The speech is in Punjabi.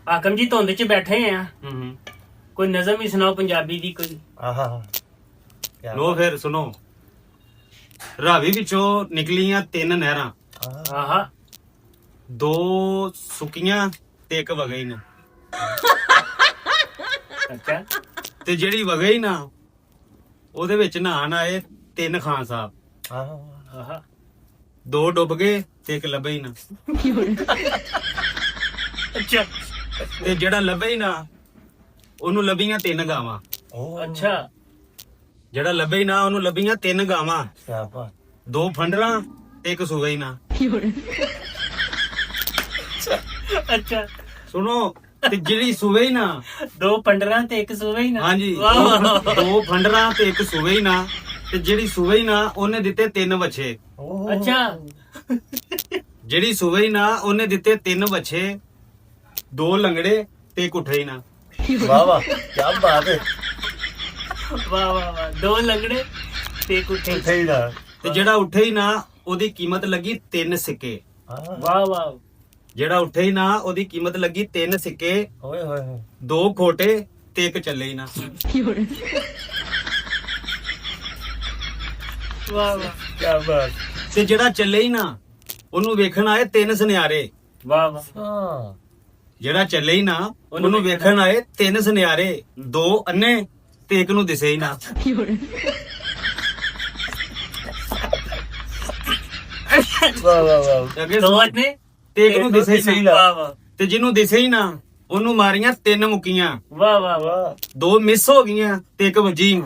ਹਾਕਮ ਜੀ ਧੁੰਦ 'ਚ ਬੈਠੇ ਆ, ਹੂੰ ਕੋਈ ਨਜ਼ਮ ਹੀ ਸੁਣਾਓ ਪੰਜਾਬੀ ਦੀ ਕੋਈ। ਆਹਾ ਲੋ ਫਿਰ ਸੁਣੋ। ਰਾਵੀ ਵਿੱਚੋਂ ਨਿਕਲੀਆਂ 3 ਨਹਿਰਾਂ, ਆਹਾ 2 ਸੁੱਕੀਆਂ ਤੇ 1 ਵਗਈ ਨਾ। ਅੱਛਾ ਤੇ ਜਿਹੜੀ ਵਗਈ ਨਾ ਉਹਦੇ ਵਿੱਚ ਨਹਾਣ ਆਏ 3 ਖਾਨ ਸਾਹਿਬ, ਆਹਾ ਆਹਾ 2 ਡੁੱਬ ਗਏ ਤੇ 1 ਲੱਭੇ ਹੀ ਨਾ। ਅੱਛਾ ਤੇ ਜਿਹੜਾ ਲੱਭੇ ਹੀ ਨਾ ਉਹਨੂੰ ਲੱਭੀਆਂ 3 ਗਾਵਾਂ। ਉਹ ਅੱਛਾ ਜਿਹੜਾ ਲੱਭੇ ਹੀ ਨਾ ਉਹਨੂੰ ਲੱਭੀਆਂ 3 ਗਾਵਾਂ, ਸਿਆਪਾ 2 ਫੰਡਰਾਂ ਤੇ 1 ਸੂਗਾ ਹੀ ਨਾ। ਅੱਛਾ ਸੁਣੋ, ਤੇ ਜਿਹੜੀ ਸੂਵੇ ਹੀ ਨਾ, 2 ਪੰਡਰਾਂ ਤੇ 1 ਸੂਵੇ ਹੀ ਨਾ। ਹਾਂਜੀ ਵਾਹ ਵਾਹ ਵਾਹ। 2 ਫੰਡਰਾਂ ਤੇ 1 ਸੂਵੇ ਹੀ ਨਾ। ਤੇ ਜਿਹੜੀ ਸੂਵੇ ਹੀ ਨਾ ਉਹਨੇ ਦਿੱਤੇ 3 ਵੱਛੇ। ਉਹ ਅੱਛਾ ਜਿਹੜੀ ਸੂਵੇ ਹੀ ਨਾ ਉਹਨੇ ਦਿੱਤੇ 3 ਵੱਛੇ, 2 ਲੰਗੜੇ ਤੇ 1 ਉੱਠੇ ਹੀ ਨਾ। ਵਾਹ ਵਾਹ ਕੀ ਬਾਤ ਹੈ। ਵਾਹ ਵਾਹ ਵਾਹ 2 ਲੰਗੜੇ ਤੇ ਕੁੱਠੇ। ਸਹੀ ਦਾ ਤੇ ਜਿਹੜਾ ਉੱਠੇ ਹੀ ਨਾ ਉਹਦੀ ਕੀਮਤ ਲੱਗੀ 3 ਸਿੱਕੇ। ਵਾਹ ਵਾਹ ਜਿਹੜਾ ਉੱਠੇ ਹੀ ਨਾ ਉਹਦੀ ਕੀਮਤ ਲੱਗੀ 3 ਸਿੱਕੇ, ਓਏ ਹੋਏ ਹੋਏ 2 ਖੋਟੇ ਤੇ 1 ਚੱਲੇ ਹੀ ਨਾ। ਵਾਹ ਵਾਹ ਕੀ ਬਾਤ। ਤੇ ਜਿਹੜਾ ਚੱਲੇ ਹੀ ਨਾ ਉਹਨੂੰ ਵੇਖਣ ਆਏ 3 ਸੁਨਿਆਰੇ। ਵਾਹ ਵਾਹ ਹਾਂ ਜਿਹੜਾ ਚੱਲੇ ਹੀ ਨਾ ਉਹਨੂੰ ਵੇਖਣ ਆਏ 3 ਸੁਨਿਆਰੇ, 2 ਅੰਨੇ ਤੇ 1 ਨੂੰ ਦਿਸੇ ਹੀ ਨਾ। ਵਾਹ ਵਾਹ ਵਾਹ ਅੱਗੇ ਦੋ ਨੇ ਤੇ 1 ਨੂੰ ਦਿਸੇ ਹੀ ਨਾ। ਵਾਹ ਵਾਹ ਤੇ ਜਿਹਨੂੰ ਦਿਸੇ ਹੀ ਨਾ ਉਹਨੂੰ ਮਾਰੀਆਂ 3 ਮੁੱਕੀਆਂ, ਵਾਹ ਵਾਹ ਵਾਹ ਵਾਹ 2 ਮਿਸ ਹੋ ਗਈਆਂ ਤੇ 1 ਵੱਜੀ।